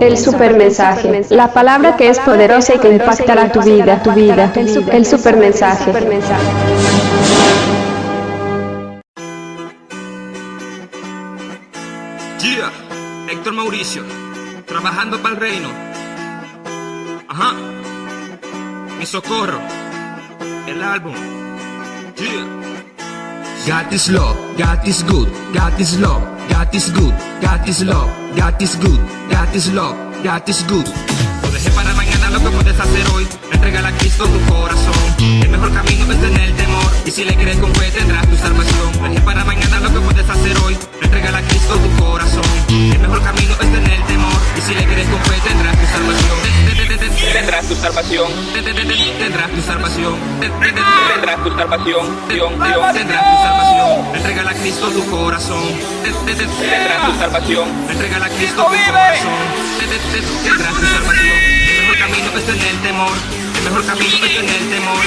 El supermensaje, la palabra que es poderosa y que impactará tu vida, el supermensaje. Yeah, Héctor Mauricio, trabajando para el reino. Ajá, mi socorro, el álbum. Yeah. God is love, God is good, God is love, God is good, God is love, God is good, God is love, God is good. No dejes para mañana lo que puedes hacer hoy. Entrégale a Cristo tu corazón. El mejor camino es tener temor. Y si le crees con fe tendrás tu salvación. No dejes para mañana lo que puedes hacer hoy. Entrégale a Cristo tu corazón. El mejor camino es tener temor. Y si le crees con fe tendrás tu salvación. Tendrás tu salvación. Tendrás tu salvación. Tendrás tu salvación. Tendrás tu salvación. Entrégale a Cristo tu corazón. Tendrás tu salvación. Entrégale a Cristo tu corazón. Tendrás tu salvación. El mejor camino es tener temor. El mejor camino es tener temor. El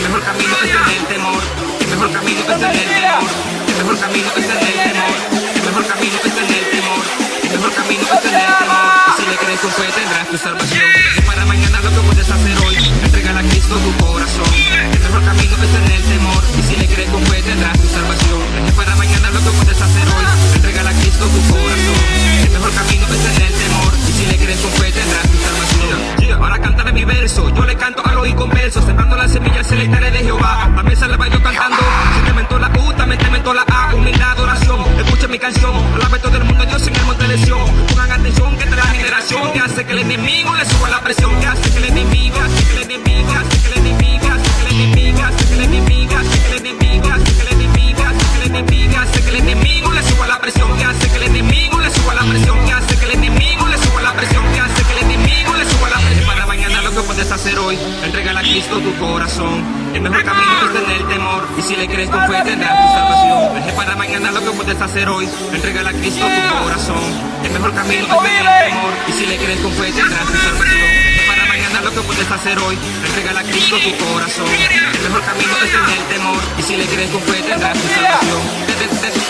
mejor camino es tener temor. El mejor camino es tener temor. El mejor camino es tener temor. El mejor camino es tener temor. El mejor camino es tener temor. Y si le crees con fe tendrás tu salvación. Y para mañana lo que puedes hacer hoy, entrégale a Cristo tu corazón. El mejor camino es tener temor. Y si le crees con fe tendrás tu salvación. Y para mañana lo que puedes hacer hoy, entrégale a Cristo tu corazón. El mejor camino es tener temor. Y si le crees con fe tendrás tu salvación. Ahora cántale mi verso, yo le canto a los inconversos, sembrando la semilla se le estaré de Jehová. También se le va yo cantando, si te mentó la U, también te mentó la A. Humildad, adoración, escuchen mi canción, alabe todo el mundo, Dios en el monte de Sión. Pongan atención que esta es la generación que hace que el enemigo le suba la presión, que hace que el enemigo, hace que el enemigo, hace que el enemigo, hace que el enemigo, hace que el enemigo, hace que el enemigo, hace que el enemigo, hace que el enemigo, hace que el enemigo le suba la presión, que hace que el enemigo le suba la presión, que hace que el enemigo le suba la presión, que hace que el enemigo le suba la presión. Para mañana lo que puedes hacer hoy, entrégale a Cristo tu corazón. El mejor camino es tener temor. Y si le crees con fe tendrás tu salvación. Deje para mañana lo que puedes hacer hoy, entrégale a Cristo tu corazón. El mejor camino es tener temor. Y si le crees con fe tendrás tu salvación. Deje para mañana lo que puedes hacer hoy, entrégale a Cristo tu corazón. El mejor camino es tener temor. Y si le crees con fe tendrás tu salvación.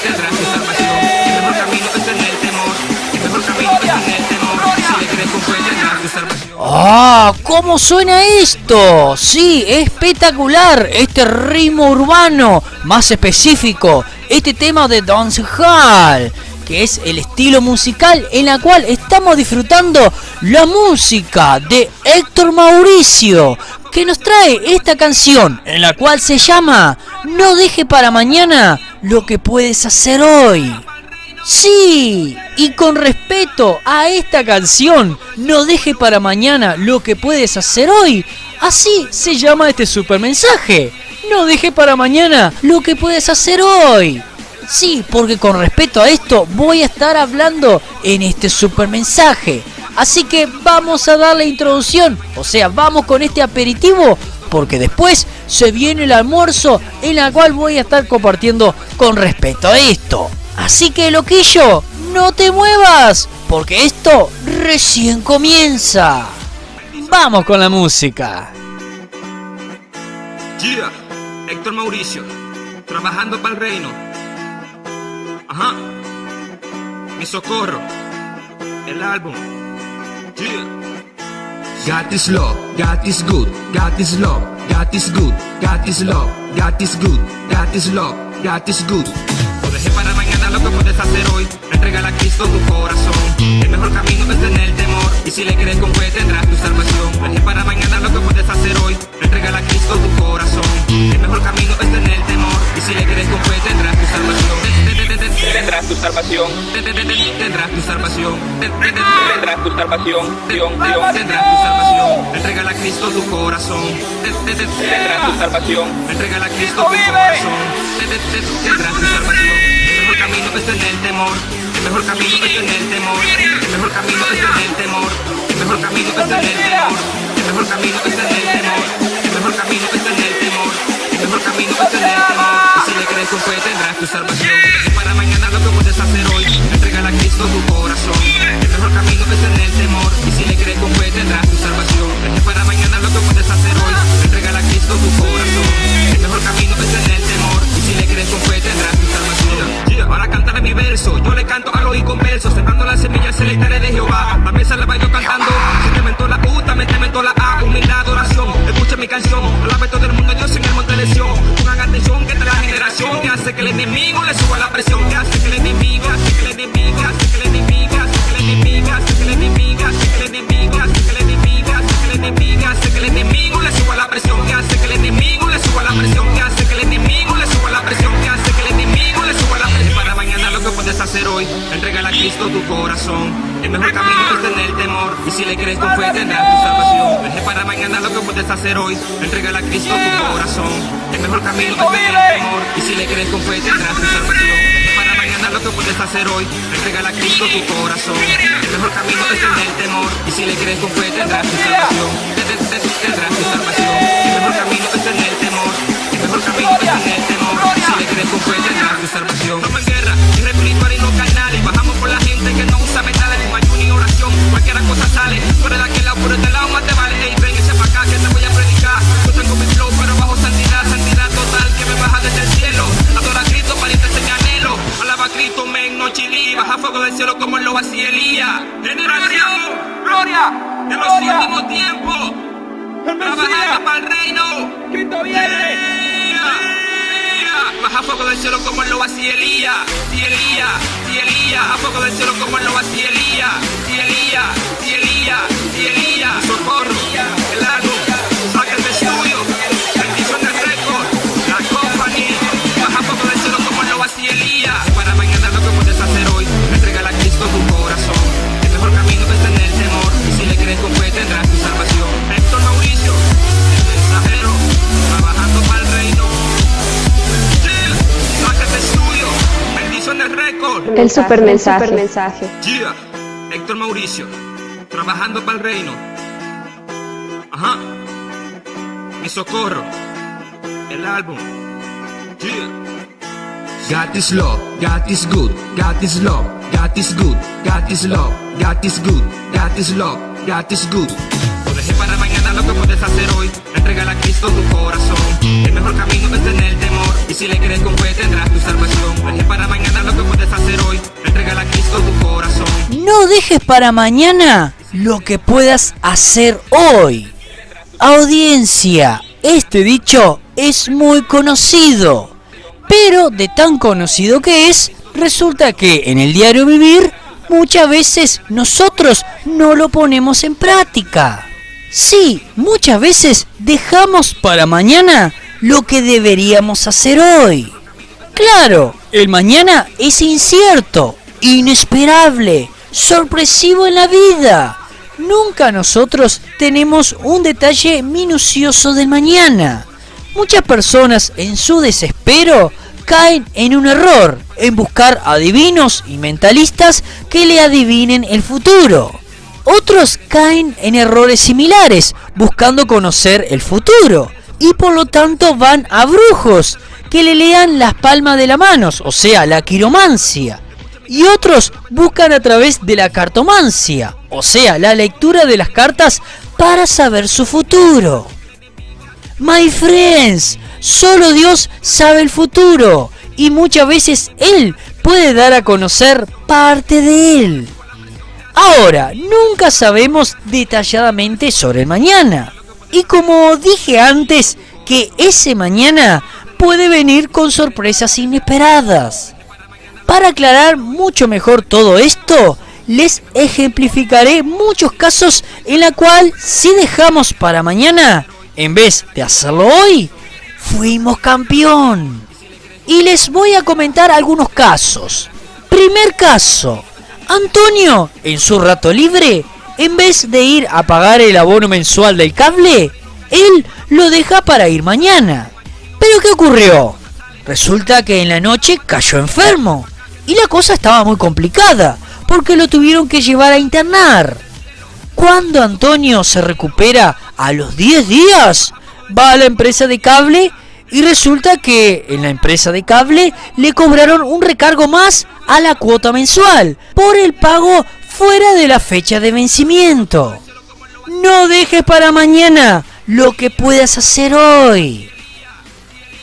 Tendrás tu salvación. El mejor camino es tener temor. El mejor camino es tener temor. Y si le crees con fe tendrás tu salvación. ¡Ah! ¿Cómo suena esto? Sí, espectacular. Este ritmo urbano, más específico, este tema de dancehall, que es el estilo musical en la cual estamos disfrutando la música de Héctor Mauricio, que nos trae esta canción en la cual se llama No deje para mañana lo que puedes hacer hoy. Sí, y con respeto a esta canción, no deje para mañana lo que puedes hacer hoy. Así se llama este supermensaje. No deje para mañana lo que puedes hacer hoy. Sí, porque con respeto a esto voy a estar hablando en este supermensaje. Así que vamos a darle introducción, o sea, vamos con este aperitivo, porque después se viene el almuerzo en la cual voy a estar compartiendo con respeto a esto. Así que, loquillo, no te muevas, porque esto recién comienza. Vamos con la música. Yeah, Héctor Mauricio, trabajando para el reino. Ajá, mi socorro, el álbum. Yeah. God is love, God is good, God is love, God is good, God is love, God is good, God is love, God is good. No dejes para mañana lo que puedes hacer hoy, entrégale a Cristo tu corazón. El mejor camino es tener temor. Y si le crees con fe tendrás tu salvación. No dejes para mañana lo que puedes hacer hoy, entrégale a Cristo tu corazón. El mejor camino es tener temor. Y si le crees con fe tendrás tu salvación. Tendrás tu salvación. Tendrás tu salvación. Tendrás tu salvación. Tendrás tu salvación. Entrégale a Cristo tu corazón. Tendrás tu salvación. Entrégale a Cristo tu corazón. Tendrás tu salvación. El mejor camino es tener temor. El mejor camino es tener temor. El mejor camino es tener temor. El mejor camino es tener temor. El mejor camino es tener temor. El mejor camino es tener temor. El mejor camino es tener temor. Y si le crees con fe tendrás tu salvación. Y para mañana lo que puedes hacer hoy, entrégale a Cristo tu corazón. El mejor camino es tener temor. Y si le crees con fe tendrás tu salvación. Y para mañana lo que puedes hacer hoy, entrégale a Cristo tu corazón. El mejor camino es tener temor. Y si le crees con fe tendrás tu salvación. Ahora cántale verso. Yo le canto al oído con verso, sembrando las semillas celestiales de Jehová. La mesa la bailo cantando, si te mentó la U, también te mentó la A. Humildad, adoración, escucha mi canción. Alabe todo el mundo, Dios en el monte de Sión. Pongan atención que esta es la generación que hace que el enemigo le suba la presión. Que hace que el enemigo, hace que el enemigo, hace que el enemigo, hace que el enemigo, hace que el enemigo, hace que el enemigo, hace que el enemigo, hace que el enemigo, hace que el enemigo le suba la presión. Que hace que el enemigo le suba la presión. Que hace que el enemigo le suba la presión. Que hace que el enemigo le suba la presión. Para mañana lo que puedes hacer hoy, entregale a Cristo tu corazón. El mejor camino es tener temor, y si le crees con fe tendrás tu salvación. Deje para mañana lo que puedes hacer hoy, entregale a Cristo tu corazón. El mejor camino es tener temor, y si le crees con fe tendrás tu salvación. Deje para mañana lo que puedes hacer hoy, entregale a Cristo tu corazón. El mejor camino es tener temor, y si le crees con fe tendrás tu salvación. Tendrás tu salvación. El mejor camino es tener temor, el mejor camino es tener temor, y si le crees con fe tendrás tu salvación. Estamos en guerra, guerra espiritual y no carnal, y bajamos por la gente que no usa metales, ni ayuno ni oración, cualquiera cosa sale. Fuera de aquel lado, por este lado más te vale. Ey, ven, echa pa' acá que te voy a predicar. Yo tengo mi flow, pero bajo santidad, santidad total que me baja desde el cielo. Adora a Cristo, pariente sin anhelo. Alaba a Cristo, men, no chilí. Baja fuego del cielo como lo hacía Elías. Generación, gloria, de los últimos tiempos, trabajando para el reino. Cristo viene. Baja fuego del cielo como lo hacía Elías. Si Elías, si Elías, a fuego del cielo como lo hacía Elías. Si Elías, si Elías, si Elías, socorro, el álbum, saca el estudio, bendición del récord, la company. Baja fuego del cielo como lo hacía Elías. Para mañana lo que puedes hacer hoy, entregale a Cristo tu corazón. El mejor camino es tener temor, y si le crees con fe tendrás tu salvación. Héctor Mauricio, el mensajero, trabajando para el reino. El supermensaje. Yeah. Héctor Mauricio, trabajando para el reino. Ajá. Mi socorro, el álbum. Yeah. God is love, God is good, God is love, God is good, God is love, God is good, God is love, God is good. Lo dejé para mañana lo que puedes hacer hoy, entregale a Cristo tu corazón. El mejor camino es tener temor, y si le crees con fe tendrás tu salvación. Lo dejé para mañana lo que puedes hacer hoy, entregale a Cristo tu corazón. No dejes para mañana lo que puedas hacer hoy. Audiencia, este dicho es muy conocido, pero de tan conocido que es, resulta que en el diario vivir muchas veces nosotros no lo ponemos en práctica. Sí, muchas veces dejamos para mañana lo que deberíamos hacer hoy. Claro, el mañana es incierto, inesperable, sorpresivo en la vida. Nunca nosotros tenemos un detalle minucioso del mañana. Muchas personas en su desespero caen en un error, en buscar adivinos y mentalistas que le adivinen el futuro. Otros caen en errores similares, buscando conocer el futuro, y por lo tanto van a brujos que le lean las palmas de las manos, o sea, la quiromancia. Y otros buscan a través de la cartomancia, o sea, la lectura de las cartas para saber su futuro. My friends, solo Dios sabe el futuro, y muchas veces Él puede dar a conocer parte de él. Ahora, nunca sabemos detalladamente sobre el mañana. Y como dije antes, que ese mañana puede venir con sorpresas inesperadas. Para aclarar mucho mejor todo esto, les ejemplificaré muchos casos en la cual si dejamos para mañana, en vez de hacerlo hoy, fuimos campeón. Y les voy a comentar algunos casos. Primer caso. Antonio, en su rato libre, en vez de ir a pagar el abono mensual del cable, él lo deja para ir mañana. ¿Pero qué ocurrió? Resulta que en la noche cayó enfermo, y la cosa estaba muy complicada, porque lo tuvieron que llevar a internar. Cuando Antonio se recupera a los 10 días, va a la empresa de cable y resulta que en la empresa de cable le cobraron un recargo más a la cuota mensual por el pago fuera de la fecha de vencimiento. No dejes para mañana lo que puedas hacer hoy.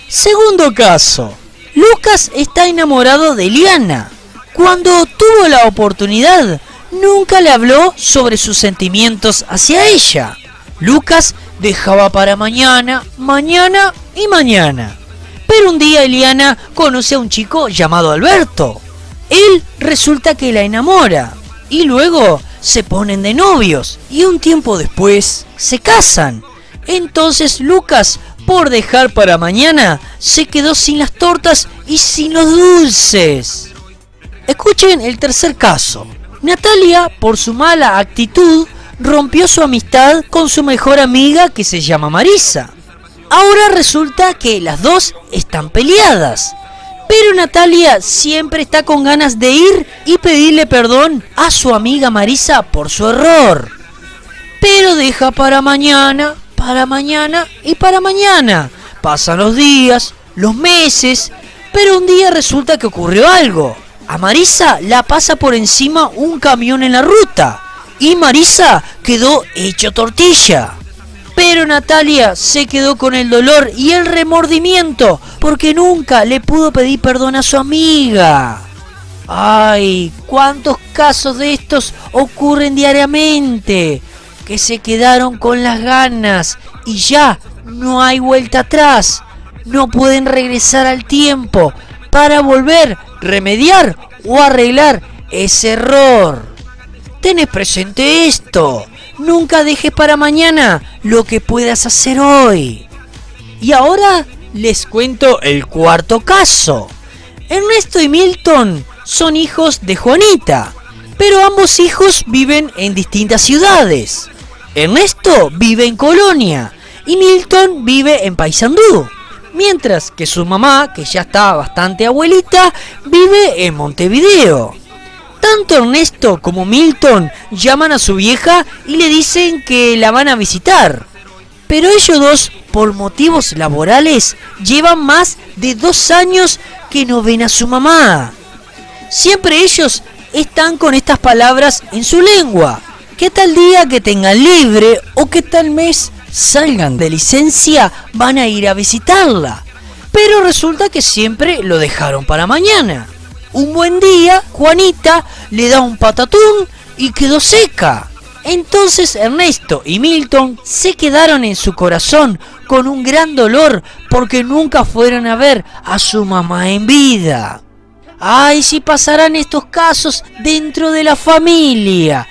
Segundo caso. Lucas está enamorado de Liana, Cuando tuvo la oportunidad, nunca le habló sobre sus sentimientos hacia ella. Lucas dejaba para mañana, mañana y mañana. Pero un día Eliana conoce a un chico llamado Alberto. Él resulta que la enamora y luego se ponen de novios y un tiempo después se casan. Entonces Lucas, por dejar para mañana, se quedó sin las tortas y sin los dulces. Escuchen el tercer caso. Natalia, por su mala actitud, rompió su amistad con su mejor amiga que se llama Marisa. Ahora resulta que las dos están peleadas. Pero Natalia siempre está con ganas de ir y pedirle perdón a su amiga Marisa por su error. Pero deja para mañana y para mañana. Pasan los días, los meses, pero un día resulta que ocurrió algo. A Marisa la pasa por encima un camión en la ruta y Marisa quedó hecho tortilla. Pero Natalia se quedó con el dolor y el remordimiento porque nunca le pudo pedir perdón a su amiga. ¡Ay! ¿Cuántos casos de estos ocurren diariamente? Que se quedaron con las ganas y ya no hay vuelta atrás. No pueden regresar al tiempo para volver, remediar o arreglar ese error. Tenés presente esto. Nunca dejes para mañana lo que puedas hacer hoy. Y ahora les cuento el cuarto caso. Ernesto y Milton son hijos de Juanita, pero ambos hijos viven en distintas ciudades. Ernesto vive en Colonia y Milton vive en Paysandú, mientras que su mamá, que ya está bastante abuelita, vive en Montevideo. Tanto Ernesto como Milton llaman a su vieja y le dicen que la van a visitar. Pero ellos dos, por motivos laborales, llevan más de 2 años que no ven a su mamá. Siempre ellos están con estas palabras en su lengua. Que tal día que tengan libre o que tal mes salgan de licencia van a ir a visitarla. Pero resulta que siempre lo dejaron para mañana. Un buen día, Juanita le da un patatún y quedó seca. Entonces Ernesto y Milton se quedaron en su corazón con un gran dolor porque nunca fueron a ver a su mamá en vida. ¡Ay, si pasarán estos casos dentro de la familia!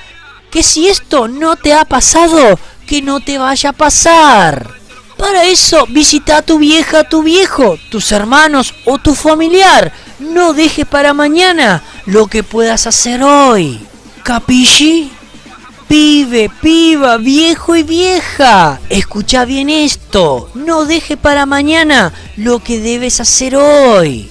Que si esto no te ha pasado, que no te vaya a pasar. Para eso visita a tu vieja, a tu viejo, tus hermanos o tu familiar. No dejes para mañana lo que puedas hacer hoy. ¿Capisci? Pibe, piba, viejo y vieja. Escucha bien esto. No dejes para mañana lo que debes hacer hoy.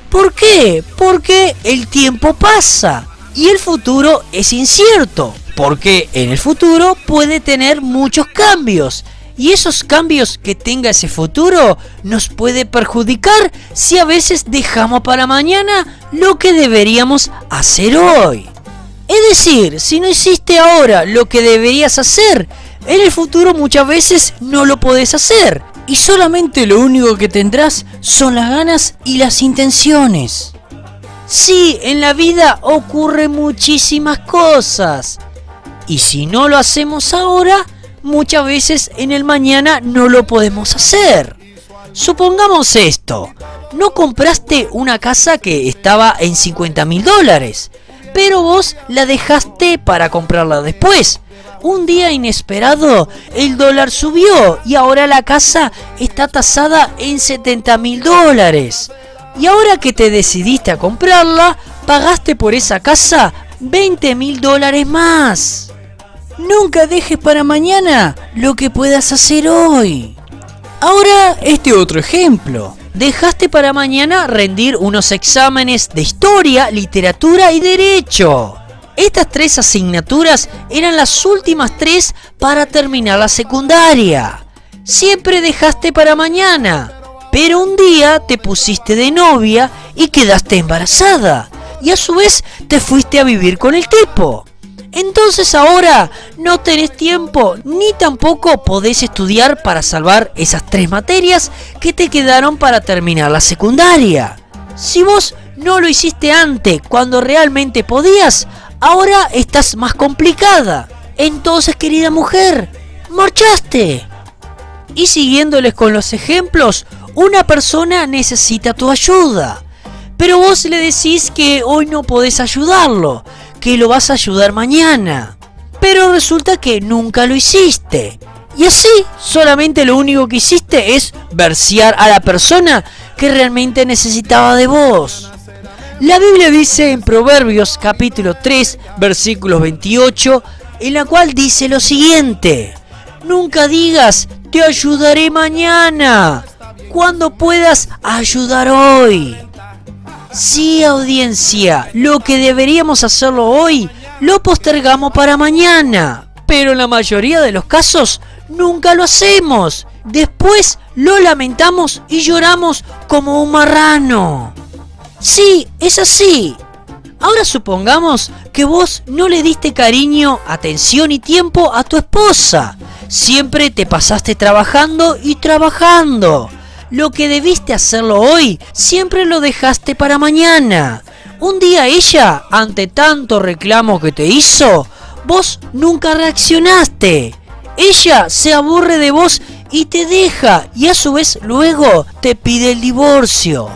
¿Por qué? Porque el tiempo pasa y el futuro es incierto. Porque en el futuro puede tener muchos cambios. Y esos cambios que tenga ese futuro nos puede perjudicar si a veces dejamos para mañana lo que deberíamos hacer hoy. Es decir, si no hiciste ahora lo que deberías hacer, en el futuro muchas veces no lo podés hacer. Y solamente lo único que tendrás son las ganas y las intenciones. Sí, en la vida ocurren muchísimas cosas. Y si no lo hacemos ahora, muchas veces en el mañana no lo podemos hacer. Supongamos esto, no compraste una casa que estaba en $50.000, pero vos la dejaste para comprarla después. Un día inesperado el dólar subió y ahora la casa está tasada en $70.000. Y ahora que te decidiste a comprarla, pagaste por esa casa $20.000 más. Nunca dejes para mañana lo que puedas hacer hoy. Ahora este otro ejemplo. Dejaste para mañana rendir unos exámenes de historia, literatura y derecho. Estas 3 asignaturas eran las últimas 3 para terminar la secundaria. Siempre dejaste para mañana, pero un día te pusiste de novia y quedaste embarazada. Y a su vez te fuiste a vivir con el tipo. Entonces ahora no tenés tiempo ni tampoco podés estudiar para salvar esas 3 materias que te quedaron para terminar la secundaria. Si vos no lo hiciste antes cuando realmente podías, ahora estás más complicada. Entonces, querida mujer, marchaste. Y siguiéndoles con los ejemplos, una persona necesita tu ayuda, pero vos le decís que hoy no podés ayudarlo, que lo vas a ayudar mañana, pero resulta que nunca lo hiciste. Y así, solamente lo único que hiciste es versear a la persona que realmente necesitaba de vos. La Biblia dice en Proverbios capítulo 3, versículos 28, en la cual dice lo siguiente: nunca digas, te ayudaré mañana, cuando puedas ayudar hoy. Sí, audiencia, lo que deberíamos hacerlo hoy, lo postergamos para mañana, pero en la mayoría de los casos, nunca lo hacemos. Después lo lamentamos y lloramos como un marrano. Sí, es así. Ahora supongamos que vos no le diste cariño, atención y tiempo a tu esposa. Siempre te pasaste trabajando y trabajando. Lo que debiste hacerlo hoy, siempre lo dejaste para mañana. Un día ella, ante tanto reclamo que te hizo, vos nunca reaccionaste. Ella se aburre de vos y te deja, y a su vez luego te pide el divorcio.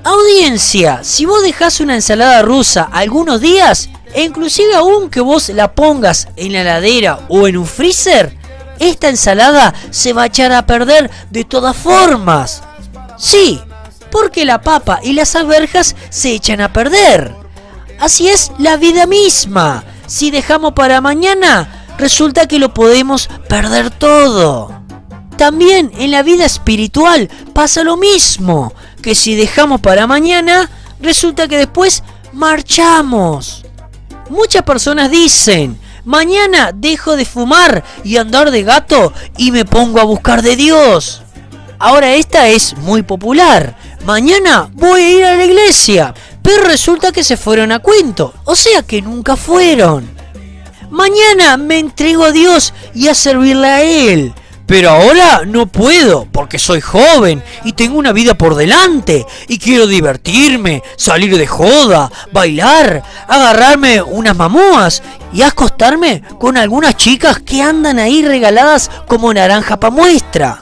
Audiencia, si vos dejás una ensalada rusa algunos días, e inclusive aún que vos la pongas en la heladera o en un freezer, esta ensalada se va a echar a perder de todas formas. Sí, porque la papa y las alberjas se echan a perder. Así es la vida misma. Si dejamos para mañana, resulta que lo podemos perder todo. También en la vida espiritual pasa lo mismo, que si dejamos para mañana, resulta que después marchamos. Muchas personas dicen: mañana dejo de fumar y andar de gato y me pongo a buscar de Dios. Ahora esta es muy popular. Mañana voy a ir a la iglesia, pero resulta que se fueron a Cuento, o sea que nunca fueron. Mañana me entrego a Dios y a servirle a Él, pero ahora no puedo porque soy joven y tengo una vida por delante y quiero divertirme, salir de joda, bailar, agarrarme unas mamúas y acostarme con algunas chicas que andan ahí regaladas como naranja pa' muestra.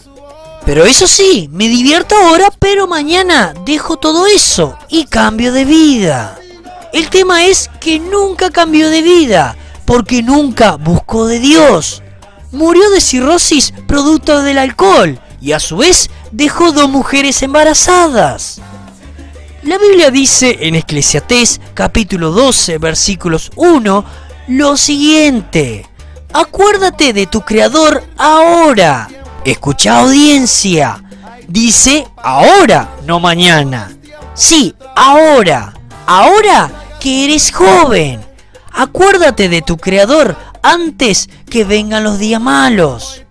Pero eso sí, me divierto ahora, pero mañana dejo todo eso y cambio de vida. El tema es que nunca cambió de vida, porque nunca buscó de Dios. Murió de cirrosis producto del alcohol y a su vez dejó 2 mujeres embarazadas. La Biblia dice en Eclesiastés capítulo 12 versículos 1 lo siguiente: acuérdate de tu Creador ahora. Escucha, audiencia, dice ahora, no mañana. Sí, ahora que eres joven. Acuérdate de tu Creador antes que vengan los días malos.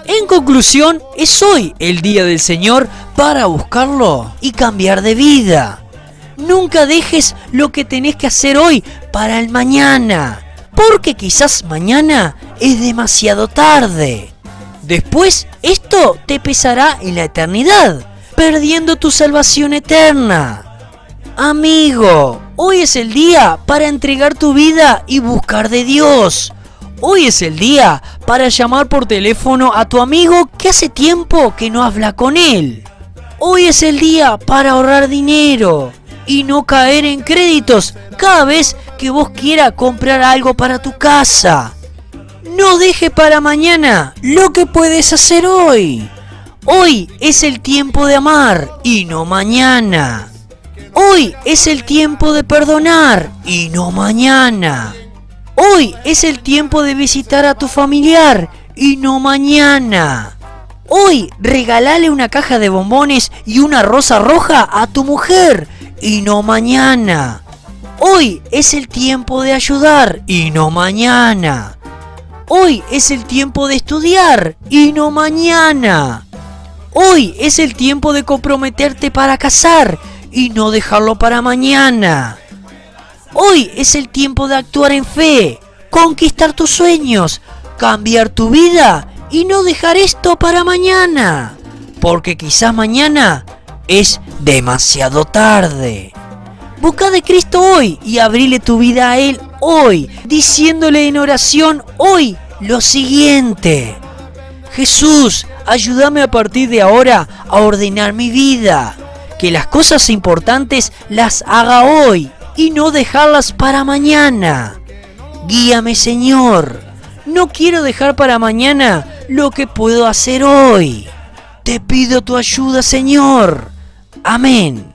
En conclusión, es hoy el día del Señor para buscarlo y cambiar de vida. Nunca dejes lo que tenés que hacer hoy para el mañana, porque quizás mañana es demasiado tarde. Después, esto te pesará en la eternidad, perdiendo tu salvación eterna. Amigo, hoy es el día para entregar tu vida y buscar de Dios. Hoy es el día para llamar por teléfono a tu amigo que hace tiempo que no habla con él. Hoy es el día para ahorrar dinero y no caer en créditos cada vez que vos quieras comprar algo para tu casa. No deje para mañana lo que puedes hacer hoy. Hoy es el tiempo de amar y no mañana. Hoy es el tiempo de perdonar y no mañana. Hoy es el tiempo de visitar a tu familiar y no mañana. Hoy regalale una caja de bombones y una rosa roja a tu mujer y no mañana. Hoy es el tiempo de ayudar y no mañana. Hoy es el tiempo de estudiar y no mañana. Hoy es el tiempo de comprometerte para casar y no dejarlo para mañana. Hoy es el tiempo de actuar en fe, conquistar tus sueños, cambiar tu vida y no dejar esto para mañana, porque quizás mañana es demasiado tarde. Busca de Cristo hoy y abrile tu vida a Él hoy, diciéndole en oración hoy lo siguiente: Jesús, ayúdame a partir de ahora a ordenar mi vida, que las cosas importantes las haga hoy y no dejarlas para mañana. Guíame, Señor, no quiero dejar para mañana lo que puedo hacer hoy. Te pido tu ayuda, Señor. Amén.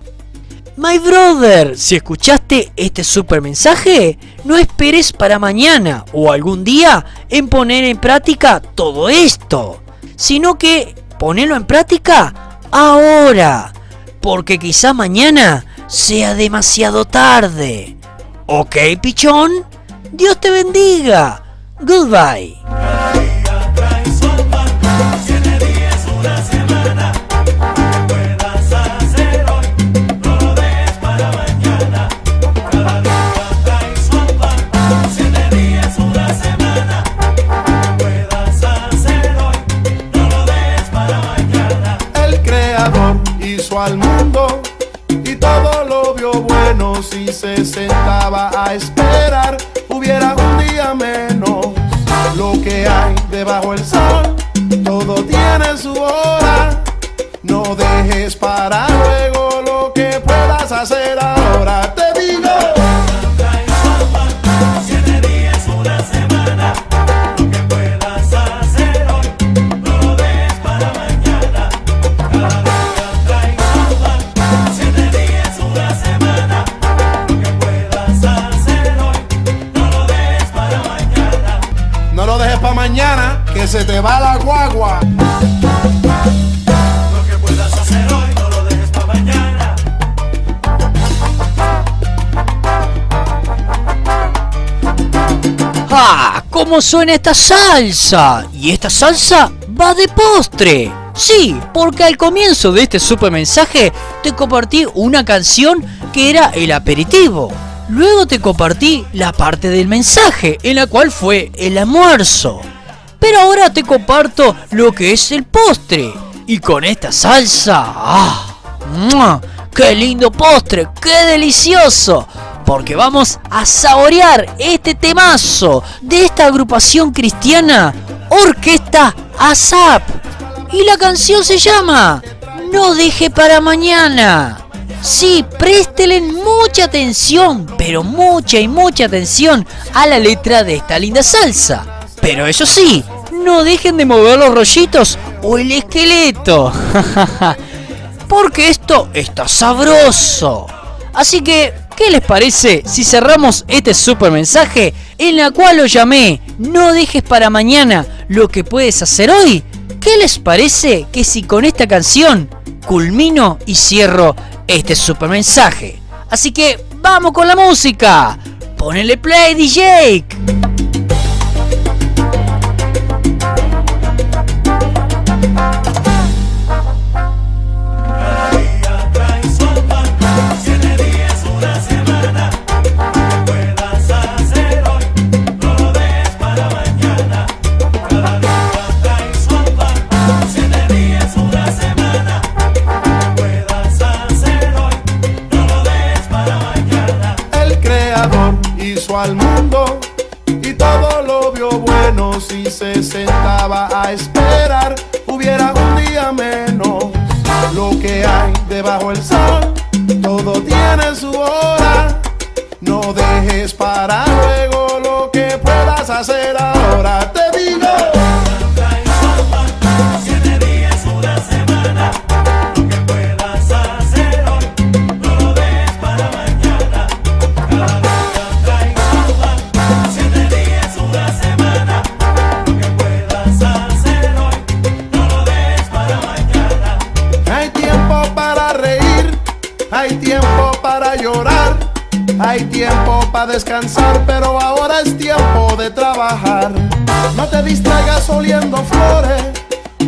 My brother, si escuchaste este super mensaje, no esperes para mañana o algún día en poner en práctica todo esto, sino que ponelo en práctica ahora, porque quizá mañana sea demasiado tarde. ¿Ok, pichón? Dios te bendiga. Goodbye. Al mundo y todo lo vio bueno. Si se sentaba a esperar, hubiera un día menos. Lo que hay debajo del sol, todo tiene su hora. No dejes para luego lo que puedas hacer ahora. Te digo, mañana que se te va la guagua. Lo que puedas hacer hoy no lo dejes para mañana. ¡Ah! ¿Cómo suena esta salsa? Y esta salsa va de postre. Sí, porque al comienzo de este super mensaje te compartí una canción que era el aperitivo. Luego te compartí la parte del mensaje, en la cual fue el almuerzo. Pero ahora te comparto lo que es el postre. Y con esta salsa, ¡ah! ¡Qué lindo postre! ¡Qué delicioso! Porque vamos a saborear este temazo de esta agrupación cristiana, Orquesta ASAP. Y la canción se llama No deje para mañana. Sí, préstele mucha atención, pero mucha y mucha atención a la letra de esta linda salsa. Pero eso sí, no dejen de mover los rollitos o el esqueleto, porque esto está sabroso. Así que, ¿qué les parece si cerramos este super mensaje en la cual lo llamé No dejes para mañana lo que puedes hacer hoy? ¿Qué les parece que si con esta canción culmino y cierro este super mensaje? Así que vamos con la música. Ponele play, DJ. Al mundo y todo lo vio bueno. Si se sentaba a esperar, hubiera un día menos. Lo que hay debajo del sol, todo tiene su hora. No dejes para luego lo que puedas hacer ahora. Te digo, hay tiempo para llorar, hay tiempo para descansar, pero ahora es tiempo de trabajar. No te distraigas oliendo flores,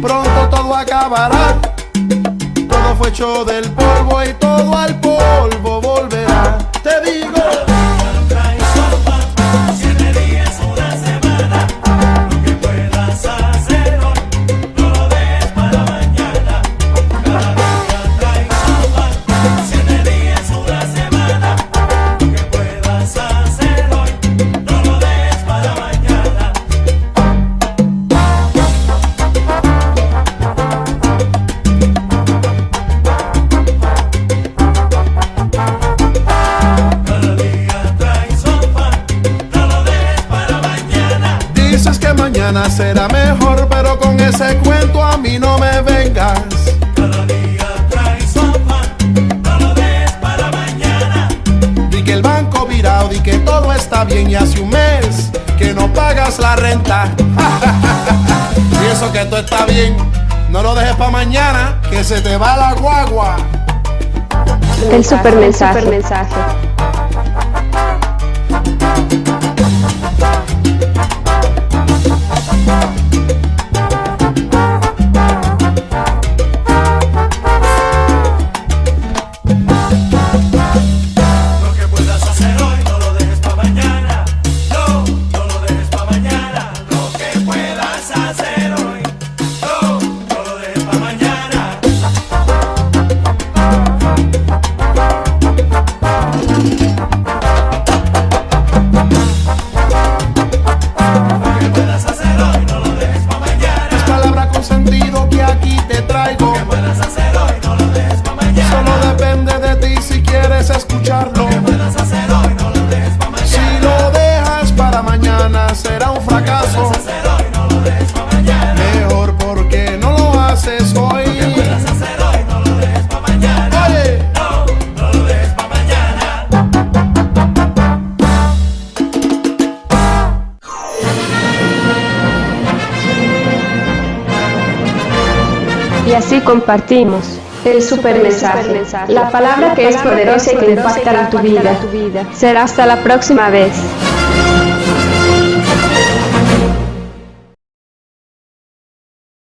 pronto todo acabará. Todo fue hecho del polvo y todo al polvo volverá. Te digo, mañana será mejor, pero con ese cuento a mí no me vengas. Cada día trae su afán, no lo dejes para mañana. Di que el banco virado, di que todo está bien y hace un mes que no pagas la renta. Y eso que todo está bien, no lo dejes para mañana, que se te va la guagua. El supermensaje. Lo que puedas hacer hoy, no lo dejes para mañana. No, no lo dejes para mañana. Lo que puedas hacer hoy, no, no lo dejes para mañana. Lo que puedas hacer hoy, no lo dejes para mañana. Palabra con sentido que aquí te traigo. Lo que puedas hacer hoy, no lo dejes para mañana. Solo depende de ti si quieres escucharlo. Lo que puedas hacer hoy, no lo dejes para mañana. Si lo dejas para mañana será un fracaso. Hacer hoy, no lo dejes para mañana. Mejor porque no lo haces hoy. Lo que puedas hacer hoy, no lo dejes para mañana. Oye, No, no lo dejes para mañana. Y así compartimos el supermensaje, la palabra que es poderosa y que impactará tu vida. Será hasta la próxima vez.